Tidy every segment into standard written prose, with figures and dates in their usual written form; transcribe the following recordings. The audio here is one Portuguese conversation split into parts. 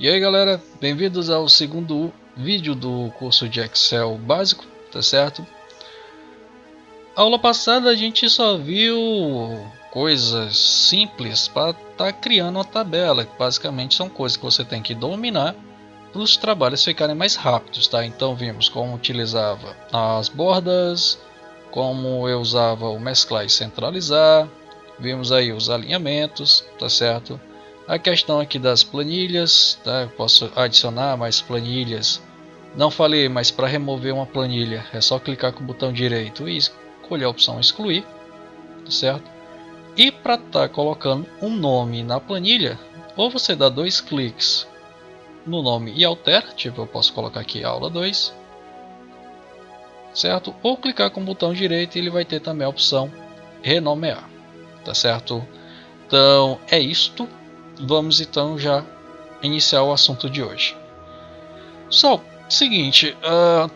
E aí galera, bem-vindos ao segundo vídeo do curso de Excel básico, tá certo? A aula passada a gente só viu coisas simples para estar criando uma tabela, que basicamente são coisas que você tem que dominar para os trabalhos ficarem mais rápidos, tá? Então vimos como utilizava as bordas, como eu usava o mesclar e centralizar, vimos aí os alinhamentos, tá certo? A questão aqui das planilhas, tá? Eu posso adicionar mais planilhas. Não falei, mas para remover uma planilha é só clicar com o botão direito e escolher a opção excluir, tá certo? E para estar colocando um nome na planilha, ou você dá dois cliques no nome e altera, tipo eu posso colocar aqui aula 2, certo? Ou clicar com o botão direito e ele vai ter também a opção renomear, tá certo? Então é isto. Vamos então já iniciar o assunto de hoje. Pessoal, seguinte,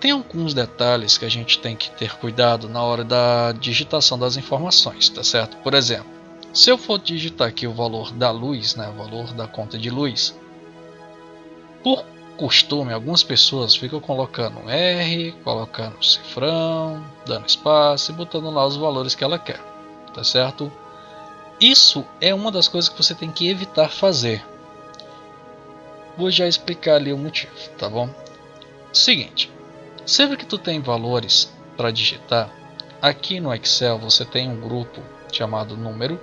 tem alguns detalhes que a gente tem que ter cuidado na hora da digitação das informações, tá certo? Por exemplo, se eu for digitar aqui o valor da luz, né, o valor da conta de luz, por costume, algumas pessoas ficam colocando um R, colocando um cifrão, dando espaço e botando lá os valores que ela quer, tá certo? Isso é uma das coisas que você tem que evitar fazer. Vou já explicar ali o motivo, tá bom? Seguinte, sempre que tu tem valores para digitar, aqui no Excel você tem um grupo chamado número,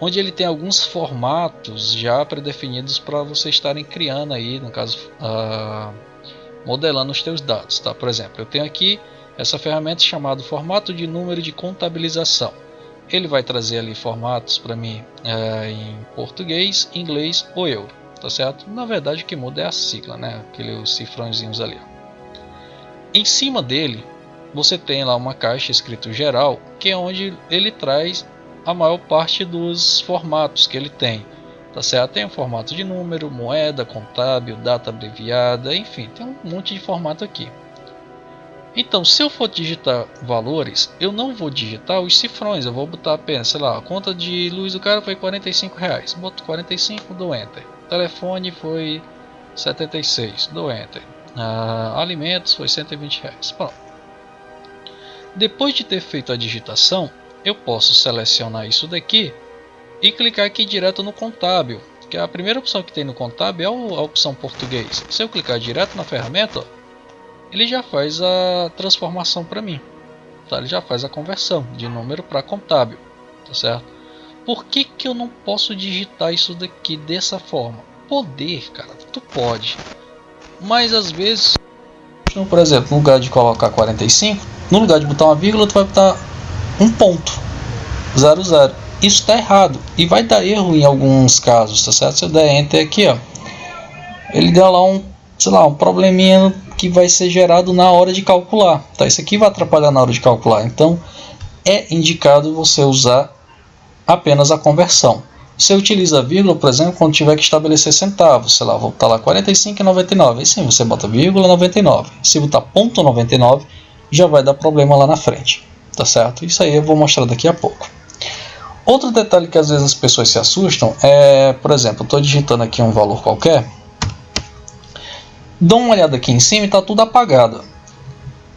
onde ele tem alguns formatos já predefinidos para você estarem criando aí, no caso, modelando os teus dados, tá? Por exemplo, eu tenho aqui essa ferramenta chamada formato de número de contabilização. Ele vai trazer ali formatos para mim em português, inglês ou euro, tá certo? Na verdade o que muda é a sigla, né? Aqueles cifrãozinhos ali. Em cima dele você tem lá uma caixa escrito geral, que é onde ele traz a maior parte dos formatos que ele tem, tá certo? Tem o formato de número, moeda, contábil, data abreviada, enfim, tem um monte de formato aqui. Então, se eu for digitar valores, eu não vou digitar os cifrões, eu vou botar apenas, sei lá, a conta de luz do cara foi R$45, boto 45, dou Enter. Telefone foi 76, dou Enter. Alimentos foi R$120. Pronto. Depois de ter feito a digitação, eu posso selecionar isso daqui e clicar aqui direto no contábil, que a primeira opção que tem no contábil é a opção português. Se eu clicar direto na ferramenta, ó, ele já faz a transformação para mim, tá? Ele já faz a conversão de número para contábil, tá certo? Por que eu não posso digitar isso daqui dessa forma? Poder, cara, tu pode, mas às vezes, por exemplo, no lugar de colocar 45, no lugar de botar uma vírgula, tu vai botar um ponto, 00. Isso está errado e vai dar erro em alguns casos, tá certo? Se eu der Enter aqui, ó, ele dá lá um, sei lá, um probleminha que vai ser gerado na hora de calcular, tá? Isso aqui vai atrapalhar na hora de calcular, então é indicado você usar apenas a conversão. Você utiliza a vírgula, por exemplo, quando tiver que estabelecer centavos, sei lá, vou botar lá 45,99, aí sim você bota vírgula 99, se botar ponto 99 já vai dar problema lá na frente, tá certo? Isso aí eu vou mostrar daqui a pouco. Outro detalhe que às vezes as pessoas se assustam é, por exemplo, eu estou digitando aqui um valor qualquer, dá uma olhada aqui em cima e está tudo apagado.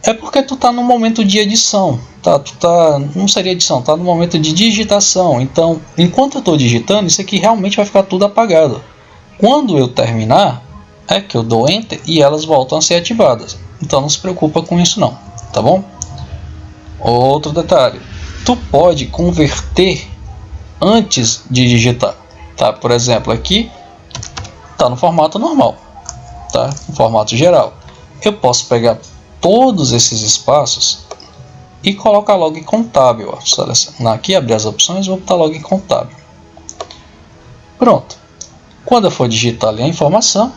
É porque tu está no momento de edição, tá? Não seria edição, está no momento de digitação. Então, enquanto eu estou digitando, isso aqui realmente vai ficar tudo apagado. Quando eu terminar, é que eu dou Enter e elas voltam a ser ativadas. Então não se preocupa com isso não, tá bom? Outro detalhe, tu pode converter antes de digitar, tá? Por exemplo, aqui está no formato normal, tá? No formato geral. Eu posso pegar todos esses espaços e colocar logo em contábil, ó. Selecionar aqui, abrir as opções, vou botar logo em contábil. Pronto. Quando eu for digitar ali a informação,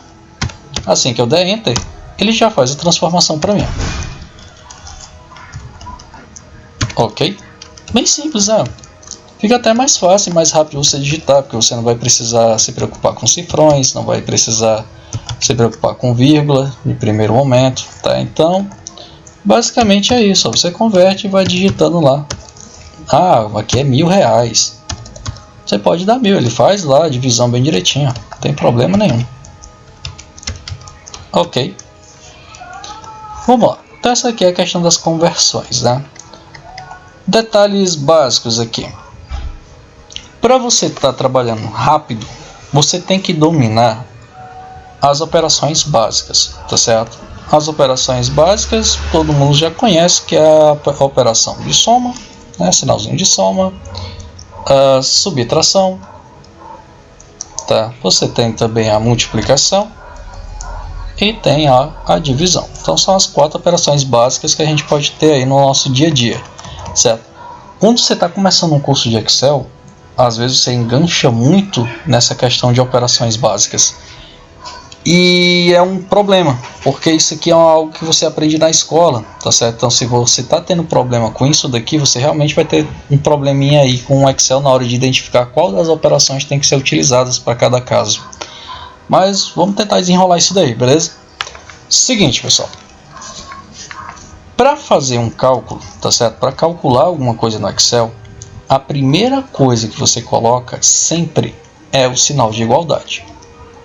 assim que eu der Enter, ele já faz a transformação para mim. Ok? Bem simples, né? Fica até mais fácil e mais rápido você digitar, porque você não vai precisar se preocupar com cifrões, não vai precisar se preocupar com vírgula de primeiro momento, tá? Então, basicamente é isso, ó. Você converte e vai digitando lá. Aqui é R$1.000. Você pode dar 1000, ele faz lá a divisão bem direitinho, não tem problema nenhum. Ok. Vamos lá. Então essa aqui é a questão das conversões, né? Detalhes básicos aqui. Para você estar trabalhando rápido, você tem que dominar as operações básicas, tá certo? As operações básicas todo mundo já conhece, que é a operação de soma, né? Sinalzinho de soma, a subtração, tá? Você tem também a multiplicação e tem a divisão. Então são as 4 operações básicas que a gente pode ter aí no nosso dia a dia, certo? Quando você está começando um curso de Excel, às vezes você engancha muito nessa questão de operações básicas. E é um problema, porque isso aqui é algo que você aprende na escola, tá certo? Então se você está tendo problema com isso daqui, você realmente vai ter um probleminha aí com o Excel na hora de identificar qual das operações tem que ser utilizadas para cada caso. Mas vamos tentar desenrolar isso daí, beleza? Seguinte, pessoal. Para fazer um cálculo, tá certo? Para calcular alguma coisa no Excel, a primeira coisa que você coloca sempre é o sinal de igualdade,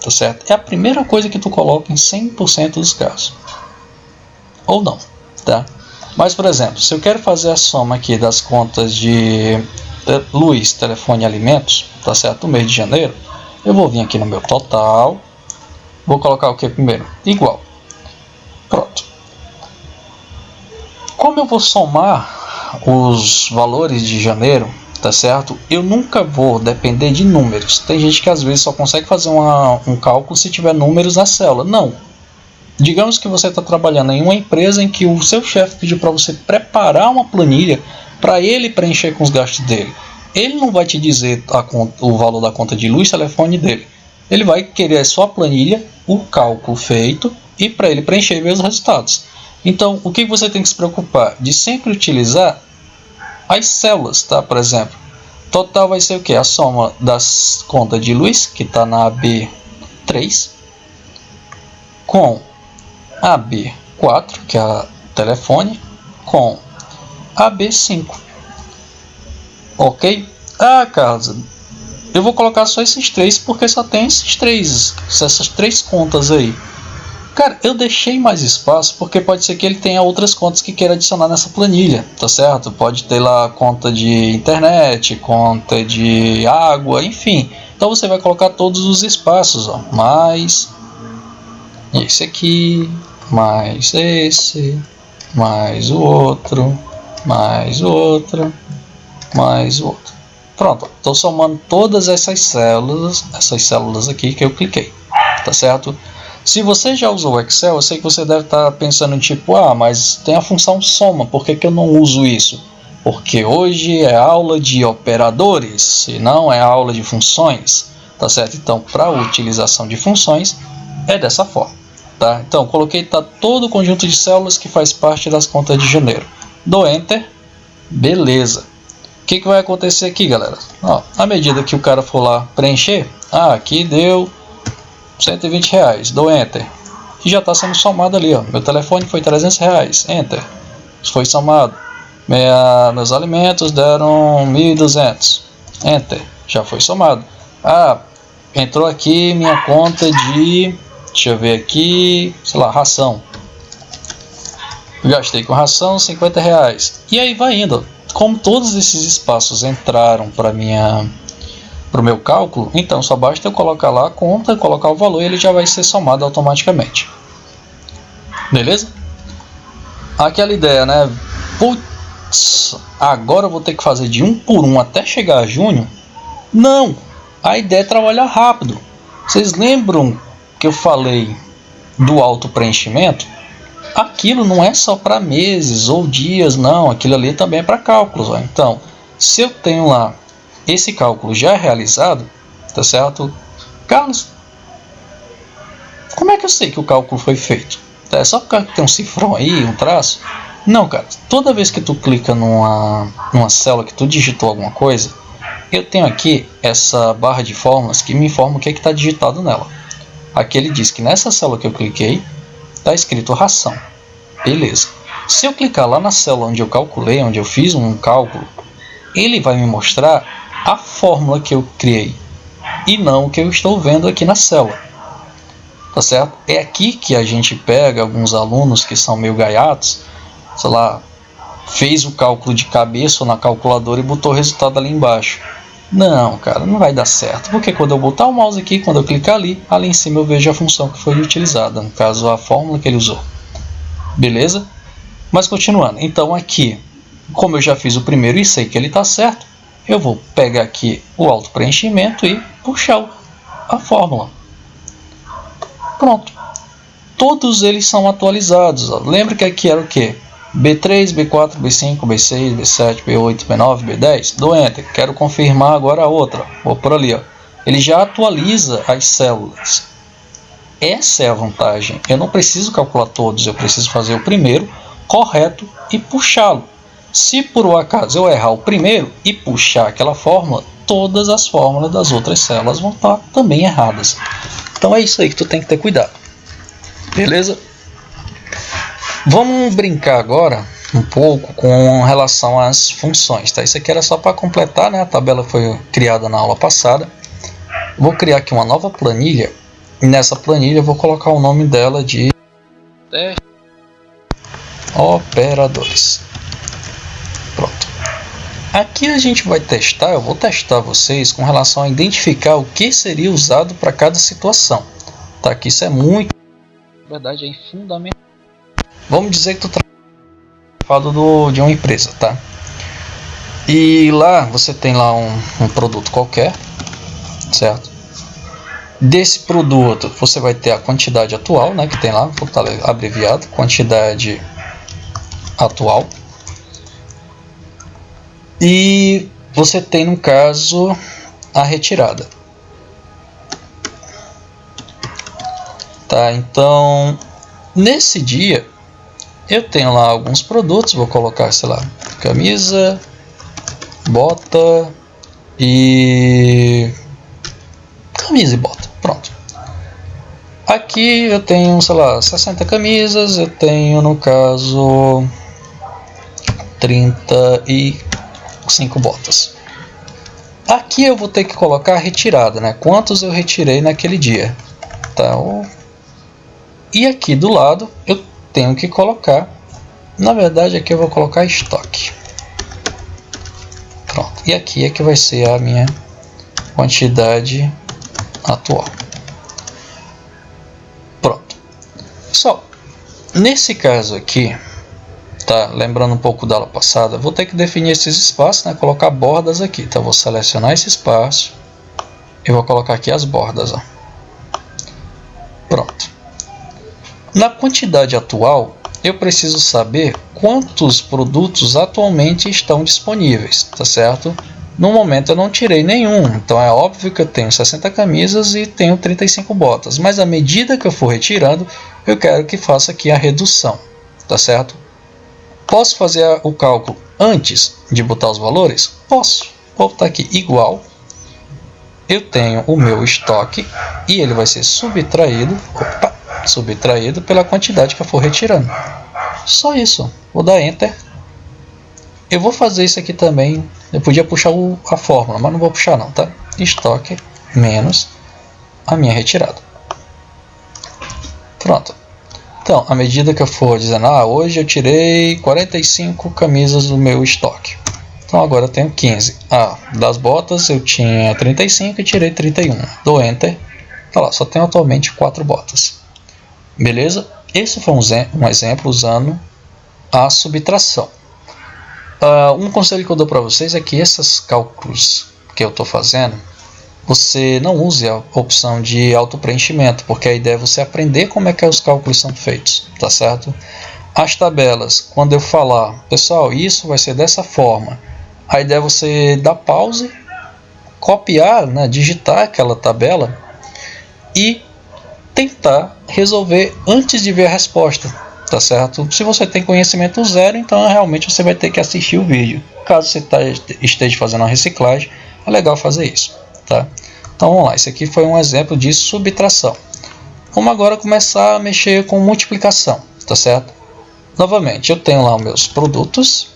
tá certo? É a primeira coisa que tu coloca em 100% dos casos. Ou não, tá? Mas, por exemplo, se eu quero fazer a soma aqui das contas de luz, telefone e alimentos, tá certo? No mês de janeiro, eu vou vir aqui no meu total, vou colocar o que primeiro? Igual. Pronto. Como eu vou somar os valores de janeiro, tá certo? Eu nunca vou depender de números. Tem gente que às vezes só consegue fazer um cálculo se tiver números na célula. Não. Digamos que você está trabalhando em uma empresa em que o seu chefe pediu para você preparar uma planilha para ele preencher com os gastos dele. Ele não vai te dizer o valor da conta de luz e telefone dele. Ele vai querer só a planilha, o cálculo feito e para ele preencher e ver os resultados. Então, o que você tem que se preocupar? De sempre utilizar as células, tá? Por exemplo, total vai ser o que? A soma das contas de luz, que está na AB3, com AB4, que é a telefone, com AB5. Ok? Ah, Carlos, eu vou colocar só esses 3 porque só tem essas 3 contas aí. Cara, eu deixei mais espaço porque pode ser que ele tenha outras contas que queira adicionar nessa planilha, tá certo? Pode ter lá conta de internet, conta de água, enfim. Então você vai colocar todos os espaços, ó. Mais esse aqui, mais esse, mais o outro, mais o outro, mais o outro. Pronto, estou somando todas essas células aqui que eu cliquei, tá certo? Se você já usou o Excel, eu sei que você deve estar pensando tipo, mas tem a função soma, por que eu não uso isso? Porque hoje é aula de operadores e não é aula de funções, tá certo? Então, para a utilização de funções, é dessa forma, tá? Então, coloquei todo o conjunto de células que faz parte das contas de janeiro. Dou Enter, beleza. O que vai acontecer aqui, galera? Ó, à medida que o cara for lá preencher, aqui deu R$120, dou Enter. E já está sendo somado ali, ó. Meu telefone foi R$300, Enter. Foi somado. Meus alimentos deram 1.200, Enter. Já foi somado. Entrou aqui minha conta de, deixa eu ver aqui, sei lá, ração. Gastei com ração R$50. E aí vai indo. Como todos esses espaços entraram para o meu cálculo, então só basta eu colocar lá a conta, colocar o valor e ele já vai ser somado automaticamente. Beleza? Aquela ideia, né? Putz, agora eu vou ter que fazer de 1 por 1 até chegar a junho? Não! A ideia é trabalhar rápido. Vocês lembram que eu falei do auto-preenchimento? Aquilo não é só para meses ou dias, não. Aquilo ali também é para cálculos. Ó. Então, se eu tenho lá esse cálculo já realizado, tá certo? Carlos, como é que eu sei que o cálculo foi feito? É só porque tem um cifrão aí, um traço? Não, cara. Toda vez que tu clica numa célula que tu digitou alguma coisa, eu tenho aqui essa barra de fórmulas que me informa o que está digitado nela. Aqui ele diz que nessa célula que eu cliquei, está escrito ração. Beleza. Se eu clicar lá na célula onde eu calculei, onde eu fiz um cálculo, ele vai me mostrar a fórmula que eu criei e não o que eu estou vendo aqui na célula. tá certo? É aqui que a gente pega alguns alunos que são meio gaiatos, sei lá, fez o cálculo de cabeça ou na calculadora e botou o resultado ali embaixo. Não, cara, não vai dar certo, porque quando eu botar o mouse aqui, quando eu clicar ali em cima eu vejo a função que foi utilizada, no caso a fórmula que ele usou. Beleza? Mas continuando, então aqui, como eu já fiz o primeiro e sei que ele está certo, eu vou pegar aqui o auto-preenchimento e puxar a fórmula. Pronto. Todos eles são atualizados. Ó. Lembra que aqui era o quê? B3, B4, B5, B6, B7, B8, B9, B10. Dou Enter. Quero confirmar agora a outra. Vou por ali. Ó. Ele já atualiza as células. Essa é a vantagem. Eu não preciso calcular todos. Eu preciso fazer o primeiro correto e puxá-lo. Se por um acaso eu errar o primeiro e puxar aquela fórmula, todas as fórmulas das outras células vão estar também erradas. Então é isso aí que tu tem que ter cuidado. Beleza? Vamos brincar agora um pouco com relação às funções. Tá? Isso aqui era só para completar, né? A tabela foi criada na aula passada. Vou criar aqui uma nova planilha. E nessa planilha eu vou colocar o nome dela de operadores. Pronto. Aqui a gente vai testar, eu vou testar vocês com relação a identificar o que seria usado para cada situação. Tá? Que isso é muito, na verdade, é fundamental. Vamos dizer que tu trabalha de uma empresa, tá? E lá você tem lá um produto qualquer, certo? Desse produto você vai ter a quantidade atual, né? Que tem lá, vou estar abreviado, quantidade atual. E você tem, no caso, a retirada. Tá, então, nesse dia, eu tenho lá alguns produtos, vou colocar, sei lá, camisa, bota e... camisa e bota, pronto. Aqui eu tenho, sei lá, 60 camisas, eu tenho, no caso, 35 botas. Aqui eu vou ter que colocar a retirada, né? Quantos eu retirei naquele dia. Tá? E aqui do lado eu tenho que colocar, na verdade aqui eu vou colocar estoque. Pronto. E aqui é que vai ser a minha quantidade atual. Pronto. Só, nesse caso aqui, tá, lembrando um pouco da aula passada, vou ter que definir esses espaços, né, colocar bordas aqui. Então, vou selecionar esse espaço e vou colocar aqui as bordas. Ó. Pronto. Na quantidade atual, eu preciso saber quantos produtos atualmente estão disponíveis, tá certo? No momento eu não tirei nenhum, então é óbvio que eu tenho 60 camisas e tenho 35 botas. Mas à medida que eu for retirando, eu quero que faça aqui a redução, tá certo? Posso fazer o cálculo antes de botar os valores? Posso. Vou botar aqui igual. Eu tenho o meu estoque e ele vai ser subtraído pela quantidade que eu for retirando. Só isso. Vou dar Enter. Eu vou fazer isso aqui também. Eu podia puxar a fórmula, mas não vou puxar não, tá? Estoque menos a minha retirada. Pronto. Então, à medida que eu for dizendo, hoje eu tirei 45 camisas do meu estoque. Então agora eu tenho 15. Das botas eu tinha 35 e tirei 31. Dou Enter. Tá lá, só tenho atualmente 4 botas. Beleza? Esse foi um exemplo usando a subtração. Um conselho que eu dou para vocês é que esses cálculos que eu estou fazendo, você não use a opção de auto-preenchimento, porque a ideia é você aprender como é que os cálculos são feitos, tá certo? As tabelas, quando eu falar, pessoal, isso vai ser dessa forma, a ideia é você dar pause, copiar, né, digitar aquela tabela e tentar resolver antes de ver a resposta, tá certo? Se você tem conhecimento zero, então realmente você vai ter que assistir o vídeo. Caso você esteja fazendo uma reciclagem, é legal fazer isso, tá? Então vamos lá, esse aqui foi um exemplo de subtração. Vamos agora começar a mexer com multiplicação, tá certo? Novamente, eu tenho lá os meus produtos.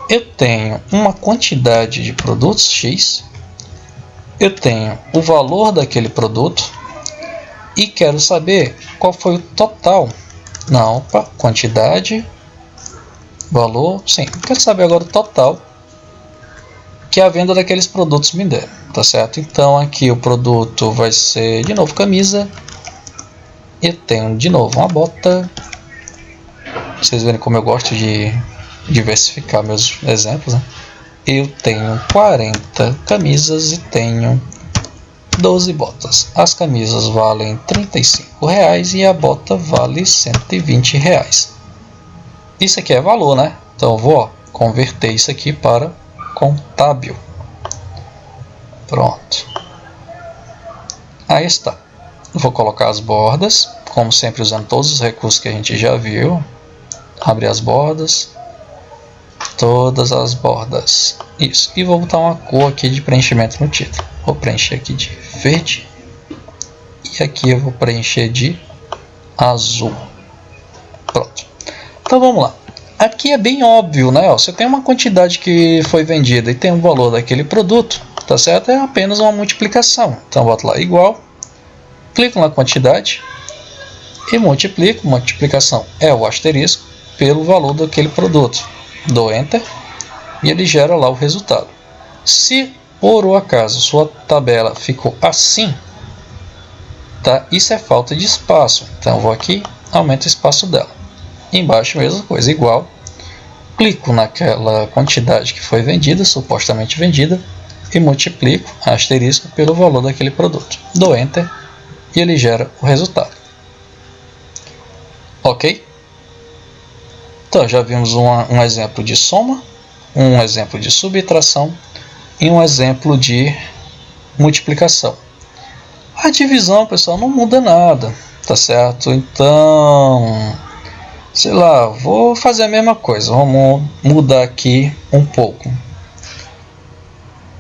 Eu tenho uma quantidade de produtos X. Eu tenho o valor daquele produto. e quero saber qual foi o total. Não, opa, quantidade, valor, sim, quero saber agora o total que a venda daqueles produtos me der, tá certo? Então aqui o produto vai ser de novo camisa, e tenho de novo uma bota. Vocês verem como eu gosto de diversificar meus exemplos, né? Eu tenho 40 camisas e tenho 12 botas. As camisas valem R$35 e a bota vale R$120. Isso aqui é valor, né? Então eu vou converter isso aqui para contábil. Pronto. Aí está. Vou colocar as bordas, como sempre usando todos os recursos que a gente já viu. Abrir as bordas. Todas as bordas. Isso. E vou botar uma cor aqui de preenchimento no título. Vou preencher aqui de verde. E aqui eu vou preencher de azul. Pronto. Então vamos lá. Aqui é bem óbvio, né? Você tem uma quantidade que foi vendida e tem um valor daquele produto, tá certo? É apenas uma multiplicação. Então boto lá igual, clico na quantidade e multiplico. Multiplicação é o asterisco pelo valor daquele produto. Dou Enter e ele gera lá o resultado. Se por um acaso sua tabela ficou assim, tá? Isso é falta de espaço. Então eu vou aqui, aumento o espaço dela. Embaixo mesma coisa, igual, clico naquela quantidade que foi vendida, supostamente vendida, e multiplico asterisco pelo valor daquele produto. Dou Enter e ele gera o resultado. Ok? Então já vimos um exemplo de soma, um exemplo de subtração e um exemplo de multiplicação. A divisão, pessoal, não muda nada, tá certo? Então, sei lá, vou fazer a mesma coisa. Vamos mudar aqui um pouco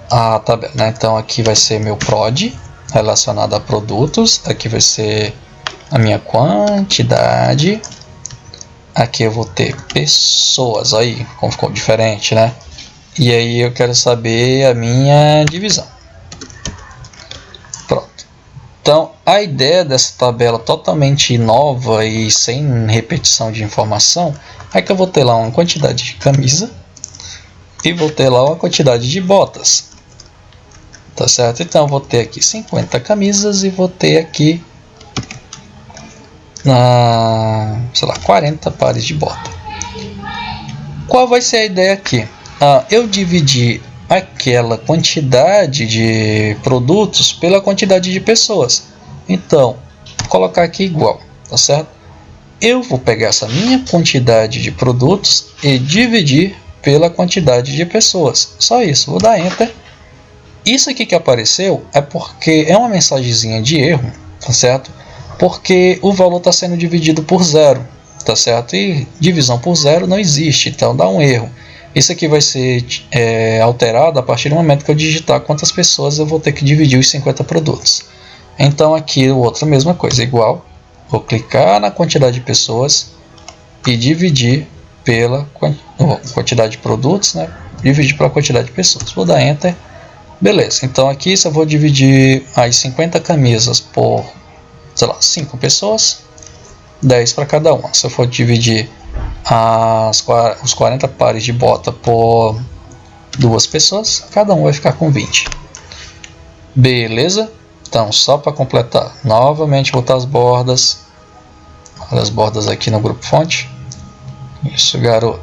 a tabela, né? Então aqui vai ser meu prod relacionado a produtos. Aqui vai ser a minha quantidade. Aqui eu vou ter pessoas. Aí como ficou diferente, né? E aí eu quero saber a minha divisão. Pronto. Então, a ideia dessa tabela totalmente nova e sem repetição de informação é que eu vou ter lá uma quantidade de camisa e vou ter lá uma quantidade de botas. Tá certo? Então, eu vou ter aqui 50 camisas e vou ter aqui, sei lá, 40 pares de bota. Qual vai ser a ideia aqui? Eu dividi aquela quantidade de produtos pela quantidade de pessoas. Então, vou colocar aqui igual, tá certo? Eu vou pegar essa minha quantidade de produtos e dividir pela quantidade de pessoas. Só isso, vou dar Enter. Isso aqui que apareceu é porque é uma mensagenzinha de erro, tá certo? Porque o valor está sendo dividido por zero, tá certo? E divisão por zero não existe, então dá um erro. Isso aqui vai ser alterado a partir do momento que eu digitar quantas pessoas eu vou ter que dividir os 50 produtos. Então aqui o outro, mesma coisa, igual. Vou clicar na quantidade de pessoas e dividir pela quantidade de produtos, né? Dividir pela quantidade de pessoas. Vou dar Enter. Beleza, então aqui se eu vou dividir as 50 camisas por, sei lá, 5 pessoas, 10 para cada uma. Se eu for dividir os 40 pares de bota por 2 pessoas, cada um vai ficar com 20. Beleza? Então, só para completar, novamente botar as bordas. Olha as bordas aqui no grupo fonte. Isso, garoto.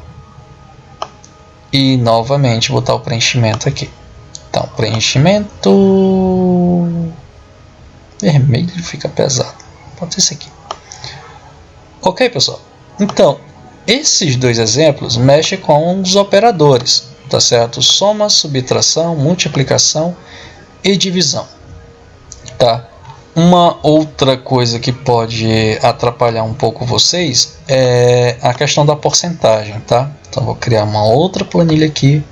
E novamente botar o preenchimento aqui. Então, preenchimento vermelho fica pesado. Pode ser esse aqui. Ok, pessoal? Então, esses dois exemplos mexem com os operadores, tá certo? Soma, subtração, multiplicação e divisão, tá? Uma outra coisa que pode atrapalhar um pouco vocês é a questão da porcentagem, tá? Então vou criar uma outra planilha aqui,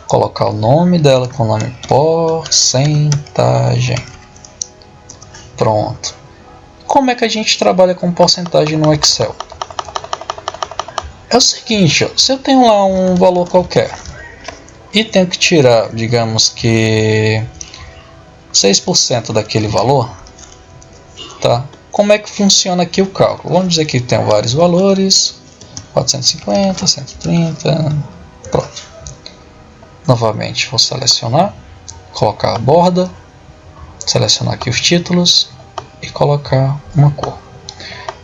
colocar o nome dela com o nome porcentagem. Pronto. Como é que a gente trabalha com porcentagem no Excel? É o seguinte, ó, se eu tenho lá um valor qualquer e tenho que tirar, digamos que 6% daquele valor, tá? Como é que funciona aqui o cálculo? Vamos dizer que tem vários valores, 450, 130, pronto. Novamente vou selecionar, colocar a borda, selecionar aqui os títulos e colocar uma cor.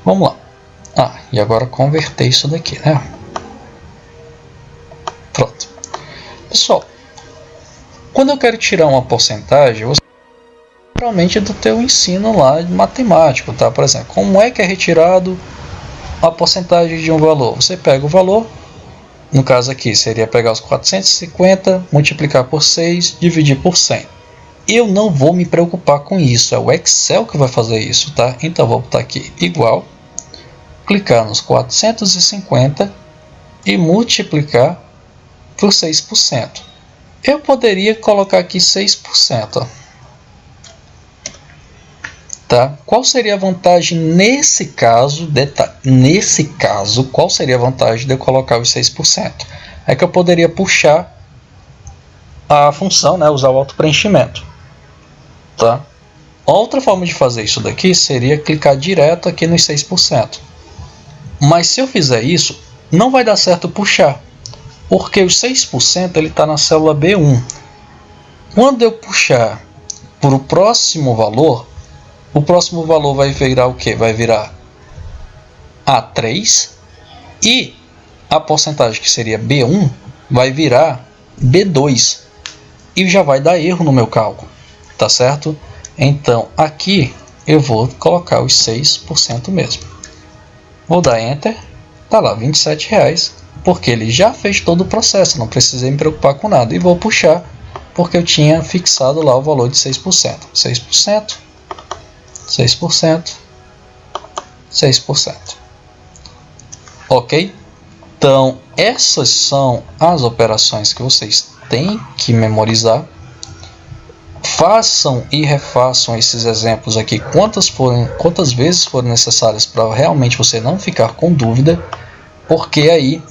Vamos lá. E agora converter isso daqui, né? Pronto. Pessoal, quando eu quero tirar uma porcentagem, você geralmente do teu ensino lá de matemático, tá? Por exemplo, como é que é retirado a porcentagem de um valor? Você pega o valor, no caso aqui seria pegar os 450, multiplicar por 6, dividir por 100. Eu não vou me preocupar com isso, é o Excel que vai fazer isso, tá? Então vou botar aqui igual, clicar nos 450 e multiplicar por 6%. Eu poderia colocar aqui 6%. Tá? Qual seria a vantagem nesse caso? Nesse caso, qual seria a vantagem de eu colocar os 6%? É que eu poderia puxar a função, né, usar o autopreenchimento. Tá? Outra forma de fazer isso daqui seria clicar direto aqui nos 6%. Mas se eu fizer isso, não vai dar certo puxar, porque os 6% ele está na célula B1. Quando eu puxar para o próximo valor vai virar o que? Vai virar A3 e a porcentagem que seria B1 vai virar B2 e já vai dar erro no meu cálculo, tá certo? Então aqui eu vou colocar os 6% mesmo. Vou dar Enter, tá lá R$27, porque ele já fez todo o processo, não precisei me preocupar com nada. E vou puxar, porque eu tinha fixado lá o valor de 6%. 6%, 6%, 6%. Ok? Então, essas são as operações que vocês têm que memorizar. Façam e refaçam esses exemplos aqui quantas vezes forem necessárias para realmente você não ficar com dúvida, porque aí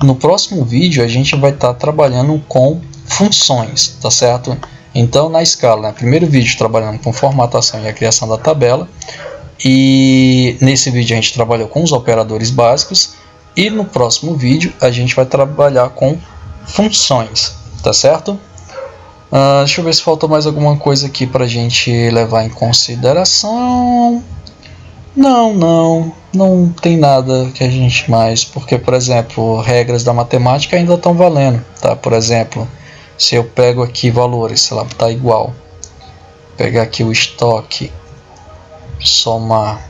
no próximo vídeo a gente vai estar trabalhando com funções, tá certo? Então na escala, né, primeiro vídeo trabalhando com formatação e a criação da tabela, e nesse vídeo a gente trabalhou com os operadores básicos, e no próximo vídeo a gente vai trabalhar com funções, tá certo? Deixa eu ver se faltou mais alguma coisa aqui para a gente levar em consideração. Não tem nada que a gente mais, porque por exemplo, regras da matemática ainda estão valendo, tá? Por exemplo, se eu pego aqui valores, sei lá, tá igual, pegar aqui o estoque, somar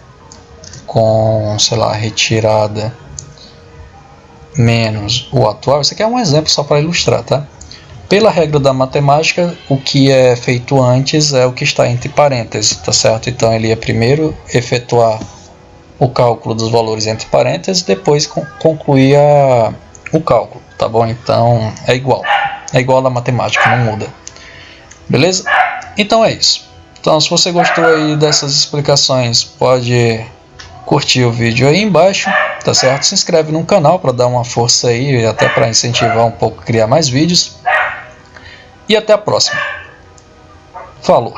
com, sei lá, retirada menos o atual, isso aqui é um exemplo só para ilustrar, tá? Pela regra da matemática, o que é feito antes é o que está entre parênteses, tá certo? Então ele ia primeiro efetuar o cálculo dos valores entre parênteses, depois concluir o cálculo, tá bom? Então é igual na matemática, não muda. Beleza? Então é isso. Então se você gostou aí dessas explicações, pode curtir o vídeo aí embaixo, tá certo? Se inscreve no canal para dar uma força aí, até para incentivar um pouco a criar mais vídeos. E até a próxima. Falou!